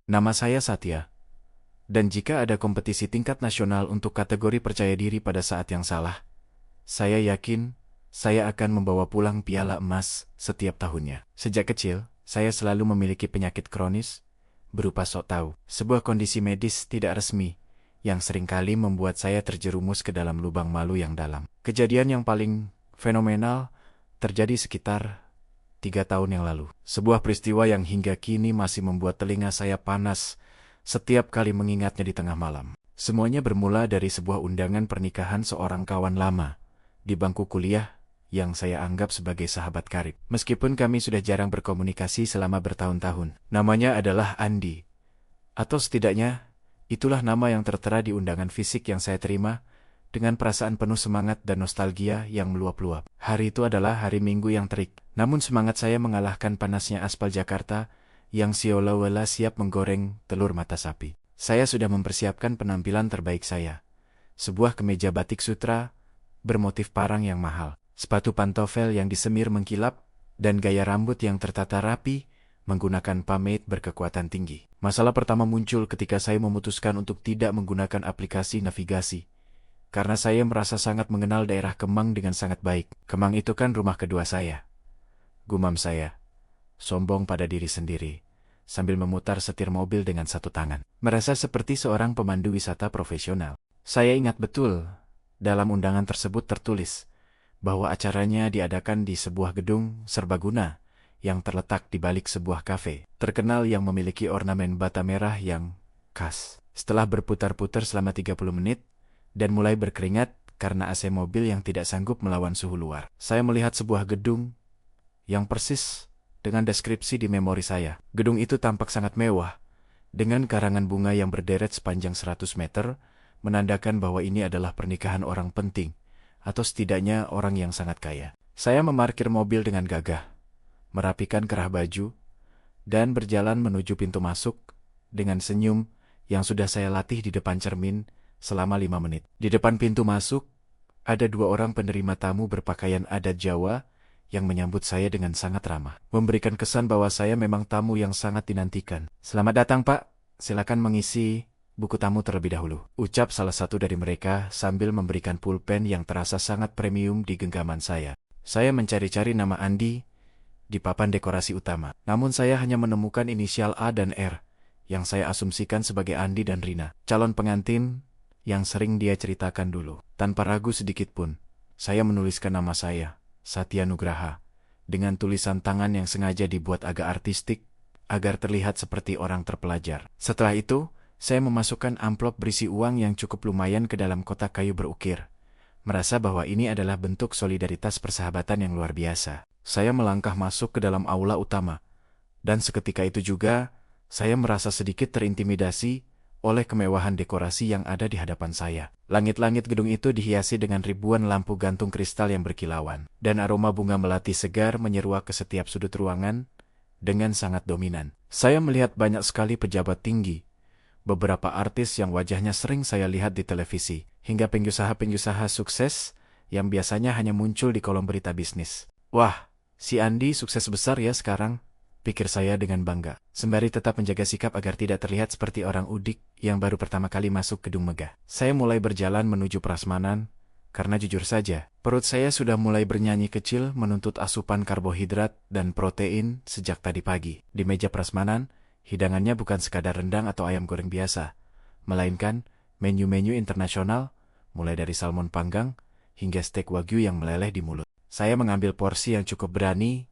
Nama saya Satya. Dan jika ada kompetisi tingkat nasional untuk kategori percaya diri pada saat yang salah, saya yakin saya akan membawa pulang piala emas setiap tahunnya. Sejak kecil, saya selalu memiliki penyakit kronis berupa sok tahu, sebuah kondisi medis tidak resmi yang seringkali membuat saya terjerumus ke dalam lubang malu yang dalam. Kejadian yang paling fenomenal terjadi sekitar 3 tahun yang lalu. Sebuah peristiwa yang hingga kini masih membuat telinga saya panas setiap kali mengingatnya di tengah malam. Semuanya bermula dari sebuah undangan pernikahan seorang kawan lama di bangku kuliah yang saya anggap sebagai sahabat karib. Meskipun kami sudah jarang berkomunikasi selama bertahun-tahun. Namanya adalah Andi. Atau setidaknya, itulah nama yang tertera di undangan fisik yang saya terima dengan perasaan penuh semangat dan nostalgia yang meluap-luap. Hari itu adalah hari Minggu yang terik. Namun semangat saya mengalahkan panasnya aspal Jakarta yang seolah-olah siap menggoreng telur mata sapi. Saya sudah mempersiapkan penampilan terbaik saya. Sebuah kemeja batik sutra bermotif parang yang mahal, sepatu pantofel yang disemir mengkilap, dan gaya rambut yang tertata rapi menggunakan pomade berkekuatan tinggi. Masalah pertama muncul ketika saya memutuskan untuk tidak menggunakan aplikasi navigasi. Karena saya merasa sangat mengenal daerah Kemang dengan sangat baik. Kemang itu kan rumah kedua saya. Gumam saya, sombong pada diri sendiri, sambil memutar setir mobil dengan satu tangan. Merasa seperti seorang pemandu wisata profesional. Saya ingat betul, dalam undangan tersebut tertulis bahwa acaranya diadakan di sebuah gedung serbaguna yang terletak di balik sebuah kafe terkenal yang memiliki ornamen bata merah yang khas. Setelah berputar-putar selama 30 menit, dan mulai berkeringat karena AC mobil yang tidak sanggup melawan suhu luar, saya melihat sebuah gedung yang persis dengan deskripsi di memori saya. Gedung itu tampak sangat mewah, dengan karangan bunga yang berderet sepanjang 100 meter, menandakan bahwa ini adalah pernikahan orang penting, atau setidaknya orang yang sangat kaya. Saya memarkir mobil dengan gagah, merapikan kerah baju, dan berjalan menuju pintu masuk dengan senyum yang sudah saya latih di depan cermin selama 5 menit. Di depan pintu masuk, ada 2 orang penerima tamu berpakaian adat Jawa yang menyambut saya dengan sangat ramah, memberikan kesan bahwa saya memang tamu yang sangat dinantikan. "Selamat datang, Pak. Silakan mengisi buku tamu terlebih dahulu," ucap salah satu dari mereka sambil memberikan pulpen yang terasa sangat premium di genggaman saya. Saya mencari-cari nama Andi di papan dekorasi utama, namun saya hanya menemukan inisial A dan R yang saya asumsikan sebagai Andi dan Rina, calon pengantin yang sering dia ceritakan dulu. Tanpa ragu sedikit pun, saya menuliskan nama saya, Satya Nugraha, dengan tulisan tangan yang sengaja dibuat agak artistik, agar terlihat seperti orang terpelajar. Setelah itu, saya memasukkan amplop berisi uang yang cukup lumayan ke dalam kotak kayu berukir, merasa bahwa ini adalah bentuk solidaritas persahabatan yang luar biasa. Saya melangkah masuk ke dalam aula utama, dan seketika itu juga, saya merasa sedikit terintimidasi oleh kemewahan dekorasi yang ada di hadapan saya. Langit-langit gedung itu dihiasi dengan ribuan lampu gantung kristal yang berkilauan, dan aroma bunga melati segar menyeruak ke setiap sudut ruangan dengan sangat dominan. Saya melihat banyak sekali pejabat tinggi, beberapa artis yang wajahnya sering saya lihat di televisi, hingga pengusaha-pengusaha sukses yang biasanya hanya muncul di kolom berita bisnis. "Wah, si Andi sukses besar ya sekarang," pikir saya dengan bangga, sembari tetap menjaga sikap agar tidak terlihat seperti orang udik yang baru pertama kali masuk gedung megah. Saya mulai berjalan menuju prasmanan, karena jujur saja, perut saya sudah mulai bernyanyi kecil menuntut asupan karbohidrat dan protein sejak tadi pagi. Di meja prasmanan, hidangannya bukan sekadar rendang atau ayam goreng biasa, melainkan menu-menu internasional, mulai dari salmon panggang hingga steak wagyu yang meleleh di mulut. Saya mengambil porsi yang cukup berani,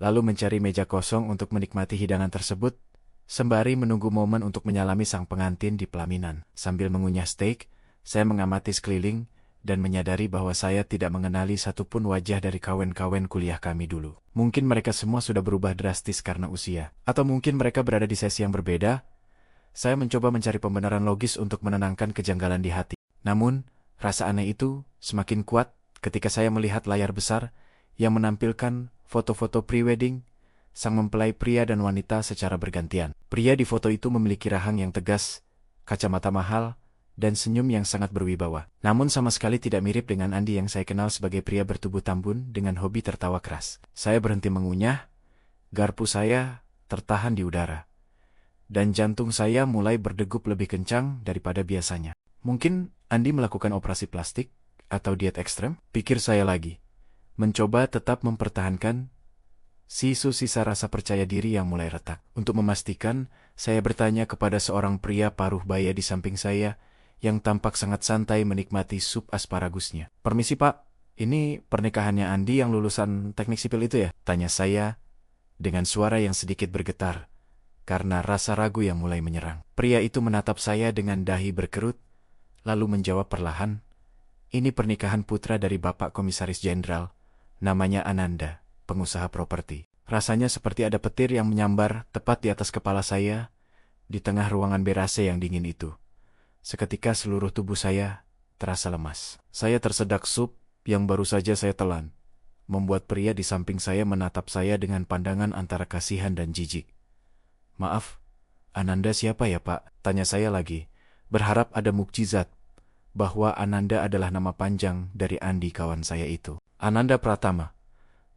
lalu mencari meja kosong untuk menikmati hidangan tersebut, sembari menunggu momen untuk menyalami sang pengantin di pelaminan. Sambil mengunyah steak, saya mengamati sekeliling dan menyadari bahwa saya tidak mengenali satupun wajah dari kawan-kawan kuliah kami dulu. Mungkin mereka semua sudah berubah drastis karena usia, atau mungkin mereka berada di sesi yang berbeda. Saya mencoba mencari pembenaran logis untuk menenangkan kejanggalan di hati. Namun, rasa aneh itu semakin kuat ketika saya melihat layar besar yang menampilkan foto-foto pre-wedding sang mempelai pria dan wanita secara bergantian. Pria di foto itu memiliki rahang yang tegas, kacamata mahal, dan senyum yang sangat berwibawa. Namun sama sekali tidak mirip dengan Andi yang saya kenal sebagai pria bertubuh tambun dengan hobi tertawa keras. Saya berhenti mengunyah, garpu saya tertahan di udara, dan jantung saya mulai berdegup lebih kencang daripada biasanya. Mungkin Andi melakukan operasi plastik atau diet ekstrem? Pikir saya lagi. Mencoba tetap mempertahankan sisa rasa percaya diri yang mulai retak. Untuk memastikan, saya bertanya kepada seorang pria paruh baya di samping saya yang tampak sangat santai menikmati sup asparagusnya. "Permisi Pak, ini pernikahannya Andi yang lulusan teknik sipil itu ya?" tanya saya dengan suara yang sedikit bergetar karena rasa ragu yang mulai menyerang. Pria itu menatap saya dengan dahi berkerut, lalu menjawab perlahan, "Ini pernikahan putra dari Bapak Komisaris Jenderal, namanya Ananda, pengusaha properti." Rasanya seperti ada petir yang menyambar tepat di atas kepala saya di tengah ruangan berase yang dingin itu. Seketika seluruh tubuh saya terasa lemas. Saya tersedak sup yang baru saja saya telan, membuat pria di samping saya menatap saya dengan pandangan antara kasihan dan jijik. "Maaf, Ananda siapa ya Pak?" tanya saya lagi, berharap ada mukjizat bahwa Ananda adalah nama panjang dari Andi kawan saya itu. "Ananda Pratama.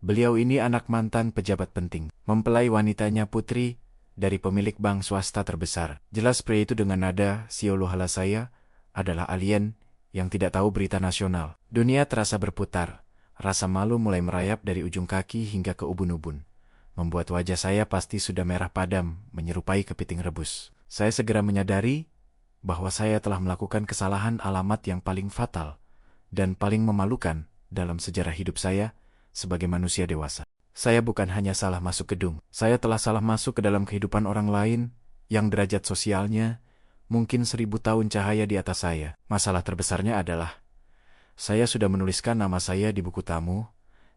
Beliau ini anak mantan pejabat penting. Mempelai wanitanya putri dari pemilik bank swasta terbesar." Jelas pria itu dengan nada siolohala saya adalah alien yang tidak tahu berita nasional. Dunia terasa berputar. Rasa malu mulai merayap dari ujung kaki hingga ke ubun-ubun, membuat wajah saya pasti sudah merah padam menyerupai kepiting rebus. Saya segera menyadari bahwa saya telah melakukan kesalahan alamat yang paling fatal dan paling memalukan dalam sejarah hidup saya sebagai manusia dewasa. Saya bukan hanya salah masuk gedung, saya telah salah masuk ke dalam kehidupan orang lain yang derajat sosialnya mungkin 1000 tahun cahaya di atas saya. Masalah terbesarnya adalah saya sudah menuliskan nama saya di buku tamu,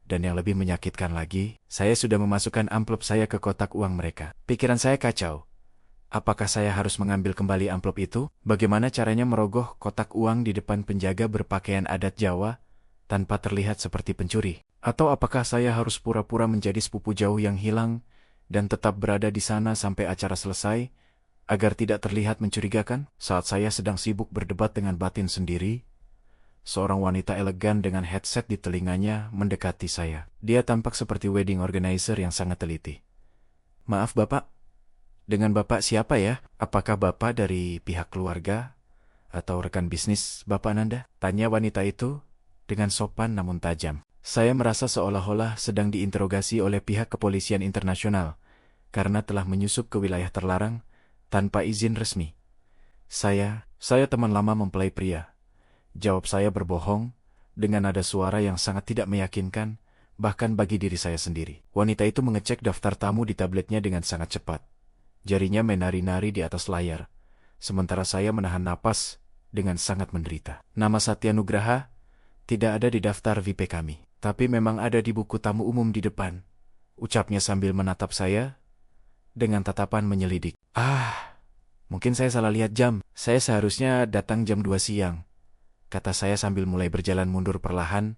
dan yang lebih menyakitkan lagi, saya sudah memasukkan amplop saya ke kotak uang mereka. Pikiran saya kacau. Apakah saya harus mengambil kembali amplop itu? Bagaimana caranya merogoh kotak uang di depan penjaga berpakaian adat Jawa tanpa terlihat seperti pencuri? Atau apakah saya harus pura-pura menjadi sepupu jauh yang hilang dan tetap berada di sana sampai acara selesai agar tidak terlihat mencurigakan? Saat saya sedang sibuk berdebat dengan batin sendiri, seorang wanita elegan dengan headset di telinganya mendekati saya. Dia tampak seperti wedding organizer yang sangat teliti. "Maaf Bapak, dengan Bapak siapa ya? Apakah Bapak dari pihak keluarga atau rekan bisnis Bapak Ananda?" tanya wanita itu dengan sopan namun tajam. Saya merasa seolah-olah sedang diinterogasi oleh pihak kepolisian internasional karena telah menyusup ke wilayah terlarang tanpa izin resmi. Saya teman lama mempelai pria." Jawab saya berbohong dengan nada suara yang sangat tidak meyakinkan, bahkan bagi diri saya sendiri. Wanita itu mengecek daftar tamu di tabletnya dengan sangat cepat. Jarinya menari-nari di atas layar, sementara saya menahan napas dengan sangat menderita. "Nama Satya Nugraha tidak ada di daftar VIP kami, tapi memang ada di buku tamu umum di depan," ucapnya sambil menatap saya dengan tatapan menyelidik. Mungkin saya salah lihat jam. Saya seharusnya datang jam 2 siang. Kata saya sambil mulai berjalan mundur perlahan,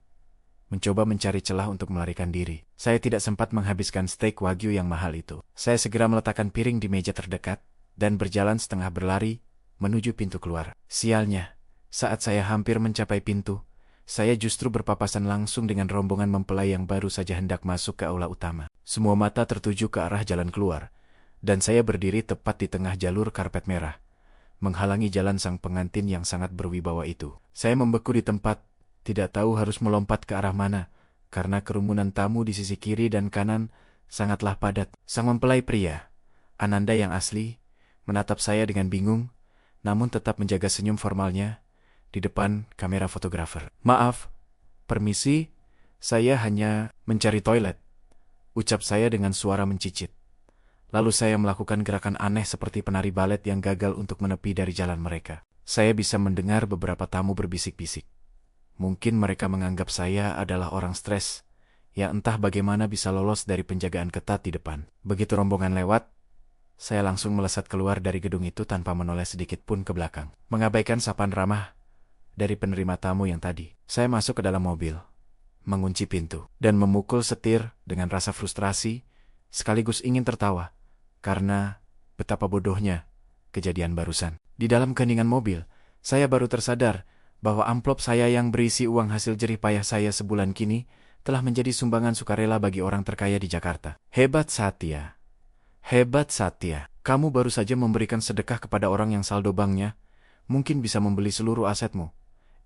mencoba mencari celah untuk melarikan diri. Saya tidak sempat menghabiskan steak wagyu yang mahal itu. Saya segera meletakkan piring di meja terdekat dan berjalan setengah berlari menuju pintu keluar. Sialnya, saat saya hampir mencapai pintu, saya justru berpapasan langsung dengan rombongan mempelai yang baru saja hendak masuk ke aula utama. Semua mata tertuju ke arah jalan keluar, dan saya berdiri tepat di tengah jalur karpet merah, menghalangi jalan sang pengantin yang sangat berwibawa itu. Saya membeku di tempat, tidak tahu harus melompat ke arah mana, karena kerumunan tamu di sisi kiri dan kanan sangatlah padat. Sang mempelai pria, Ananda yang asli, menatap saya dengan bingung, namun tetap menjaga senyum formalnya di depan kamera fotografer. "Maaf, permisi, saya hanya mencari toilet," ucap saya dengan suara mencicit. Lalu saya melakukan gerakan aneh seperti penari balet yang gagal untuk menepi dari jalan mereka. Saya bisa mendengar beberapa tamu berbisik-bisik. Mungkin mereka menganggap saya adalah orang stres, yang entah bagaimana bisa lolos dari penjagaan ketat di depan. Begitu rombongan lewat, saya langsung melesat keluar dari gedung itu tanpa menoleh sedikit pun ke belakang. Mengabaikan sapaan ramah dari penerima tamu yang tadi, saya masuk ke dalam mobil, mengunci pintu, dan memukul setir dengan rasa frustrasi, sekaligus ingin tertawa, karena betapa bodohnya kejadian barusan. Di dalam keheningan mobil, saya baru tersadar bahwa amplop saya yang berisi uang hasil jerih payah saya sebulan kini telah menjadi sumbangan sukarela bagi orang terkaya di Jakarta. Hebat Satya. Hebat Satya. Kamu baru saja memberikan sedekah kepada orang yang saldo banknya, mungkin bisa membeli seluruh asetmu.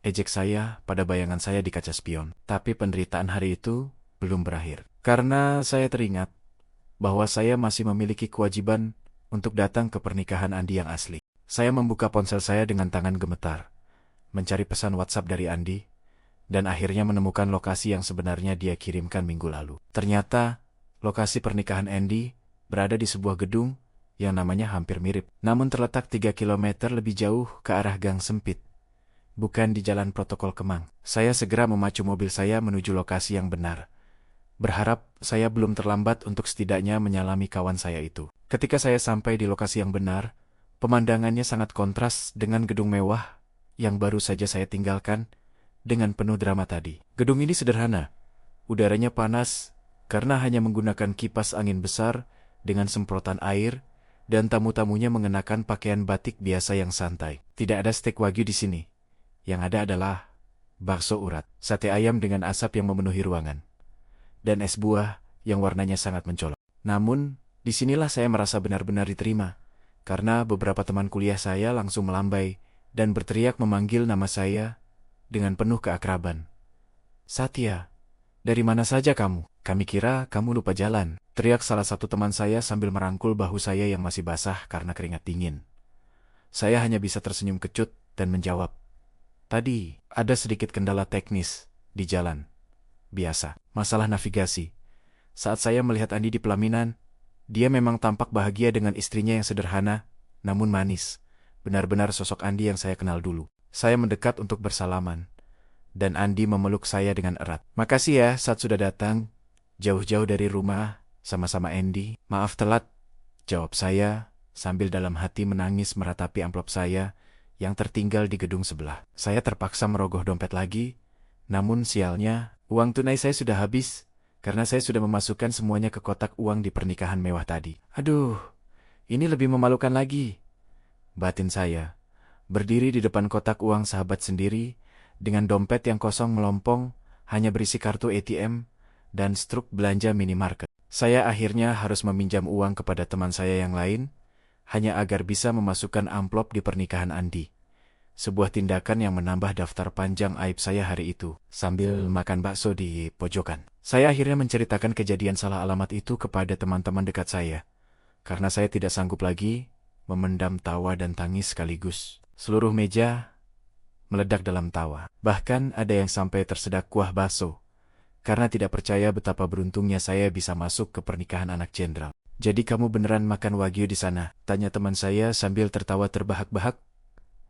Ejek saya pada bayangan saya di kaca spion. Tapi penderitaan hari itu belum berakhir. Karena saya teringat bahwa saya masih memiliki kewajiban untuk datang ke pernikahan Andi yang asli. Saya membuka ponsel saya dengan tangan gemetar, mencari pesan WhatsApp dari Andi, dan akhirnya menemukan lokasi yang sebenarnya dia kirimkan minggu lalu. Ternyata, lokasi pernikahan Andi berada di sebuah gedung yang namanya hampir mirip, namun terletak 3 kilometer lebih jauh ke arah gang sempit, bukan di jalan protokol Kemang. Saya segera memacu mobil saya menuju lokasi yang benar, berharap saya belum terlambat untuk setidaknya menyalami kawan saya itu. Ketika saya sampai di lokasi yang benar, pemandangannya sangat kontras dengan gedung mewah yang baru saja saya tinggalkan dengan penuh drama tadi. Gedung ini sederhana, udaranya panas karena hanya menggunakan kipas angin besar dengan semprotan air, dan tamu-tamunya mengenakan pakaian batik biasa yang santai. Tidak ada steak wagyu di sini. Yang ada adalah bakso urat, sate ayam dengan asap yang memenuhi ruangan, dan es buah yang warnanya sangat mencolok. Namun, disinilah saya merasa benar-benar diterima, karena beberapa teman kuliah saya langsung melambai dan berteriak memanggil nama saya dengan penuh keakraban. "Satya, dari mana saja kamu? Kami kira kamu lupa jalan," teriak salah satu teman saya sambil merangkul bahu saya yang masih basah karena keringat dingin. Saya hanya bisa tersenyum kecut dan menjawab, "Tadi ada sedikit kendala teknis di jalan. Biasa, masalah navigasi." Saat saya melihat Andi di pelaminan, dia memang tampak bahagia dengan istrinya yang sederhana, namun manis. Benar-benar sosok Andi yang saya kenal dulu. Saya mendekat untuk bersalaman, dan Andi memeluk saya dengan erat. "Makasih ya saat sudah datang, jauh-jauh dari rumah, sama-sama Andy." "Maaf telat," jawab saya, sambil dalam hati menangis meratapi amplop saya yang tertinggal di gedung sebelah. Saya terpaksa merogoh dompet lagi, namun sialnya, uang tunai saya sudah habis, karena saya sudah memasukkan semuanya ke kotak uang di pernikahan mewah tadi. Aduh, ini lebih memalukan lagi, batin saya, berdiri di depan kotak uang sahabat sendiri, dengan dompet yang kosong melompong, hanya berisi kartu ATM, dan struk belanja minimarket. Saya akhirnya harus meminjam uang kepada teman saya yang lain, hanya agar bisa memasukkan amplop di pernikahan Andi. Sebuah tindakan yang menambah daftar panjang aib saya hari itu, sambil makan bakso di pojokan. Saya akhirnya menceritakan kejadian salah alamat itu kepada teman-teman dekat saya, karena saya tidak sanggup lagi memendam tawa dan tangis sekaligus. Seluruh meja meledak dalam tawa. Bahkan ada yang sampai tersedak kuah bakso, karena tidak percaya betapa beruntungnya saya bisa masuk ke pernikahan anak jenderal. "Jadi kamu beneran makan wagyu di sana?" tanya teman saya sambil tertawa terbahak-bahak,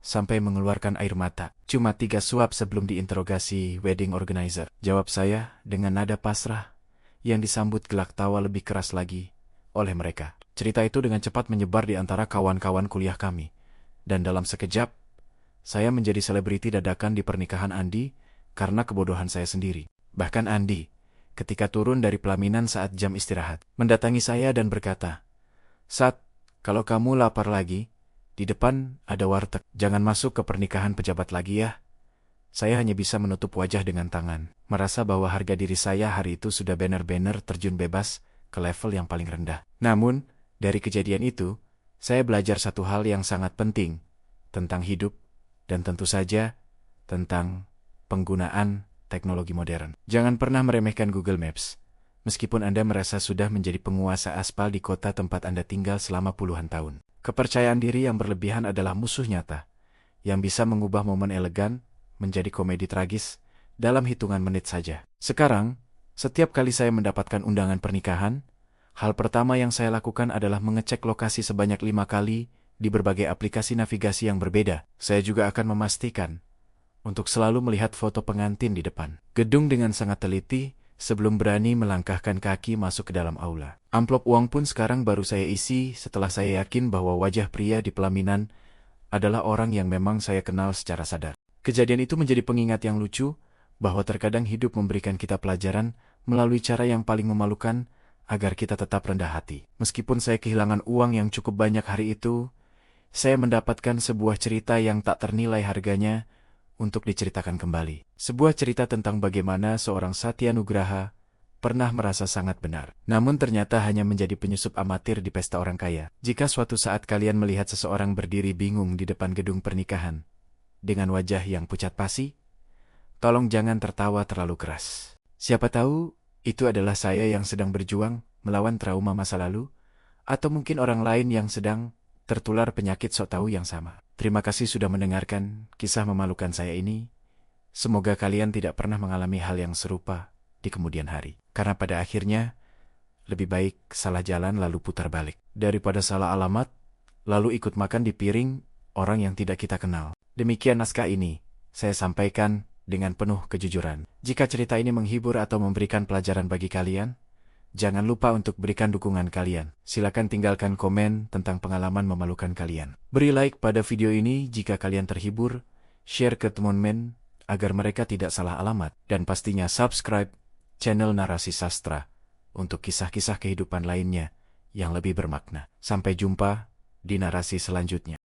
sampai mengeluarkan air mata. "Cuma 3 suap sebelum diinterogasi wedding organizer," jawab saya dengan nada pasrah, yang disambut gelak tawa lebih keras lagi oleh mereka. Cerita itu dengan cepat menyebar di antara kawan-kawan kuliah kami, dan dalam sekejap, saya menjadi selebriti dadakan di pernikahan Andi karena kebodohan saya sendiri. Bahkan Andi, ketika turun dari pelaminan saat jam istirahat, mendatangi saya dan berkata, "Sat, kalau kamu lapar lagi, di depan ada warteg. Jangan masuk ke pernikahan pejabat lagi ya." Saya hanya bisa menutup wajah dengan tangan, merasa bahwa harga diri saya hari itu sudah benar-benar terjun bebas ke level yang paling rendah. Namun, dari kejadian itu, saya belajar satu hal yang sangat penting tentang hidup, dan tentu saja tentang penggunaan teknologi modern. Jangan pernah meremehkan Google Maps, meskipun Anda merasa sudah menjadi penguasa aspal di kota tempat Anda tinggal selama puluhan tahun. Kepercayaan diri yang berlebihan adalah musuh nyata, yang bisa mengubah momen elegan menjadi komedi tragis dalam hitungan menit saja. Sekarang, setiap kali saya mendapatkan undangan pernikahan, hal pertama yang saya lakukan adalah mengecek lokasi sebanyak 5 kali di berbagai aplikasi navigasi yang berbeda. Saya juga akan memastikan untuk selalu melihat foto pengantin di depan gedung dengan sangat teliti sebelum berani melangkahkan kaki masuk ke dalam aula. Amplop uang pun sekarang baru saya isi setelah saya yakin bahwa wajah pria di pelaminan adalah orang yang memang saya kenal secara sadar. Kejadian itu menjadi pengingat yang lucu bahwa terkadang hidup memberikan kita pelajaran melalui cara yang paling memalukan agar kita tetap rendah hati. Meskipun saya kehilangan uang yang cukup banyak hari itu, saya mendapatkan sebuah cerita yang tak ternilai harganya untuk diceritakan kembali. Sebuah cerita tentang bagaimana seorang Satya Nugraha pernah merasa sangat benar. Namun ternyata hanya menjadi penyusup amatir di pesta orang kaya. Jika suatu saat kalian melihat seseorang berdiri bingung di depan gedung pernikahan, dengan wajah yang pucat pasi, tolong jangan tertawa terlalu keras. Siapa tahu, itu adalah saya yang sedang berjuang melawan trauma masa lalu, atau mungkin orang lain yang sedang tertular penyakit sok tahu yang sama. Terima kasih sudah mendengarkan kisah memalukan saya ini. Semoga kalian tidak pernah mengalami hal yang serupa di kemudian hari. Karena pada akhirnya, lebih baik salah jalan lalu putar balik, daripada salah alamat, lalu ikut makan di piring orang yang tidak kita kenal. Demikian naskah ini, saya sampaikan dengan penuh kejujuran. Jika cerita ini menghibur atau memberikan pelajaran bagi kalian, jangan lupa untuk berikan dukungan kalian. Silakan tinggalkan komen tentang pengalaman memalukan kalian. Beri like pada video ini jika kalian terhibur, share ke teman-teman agar mereka tidak salah alamat, dan pastinya subscribe channel Narasi Sastra untuk kisah-kisah kehidupan lainnya yang lebih bermakna. Sampai jumpa di narasi selanjutnya.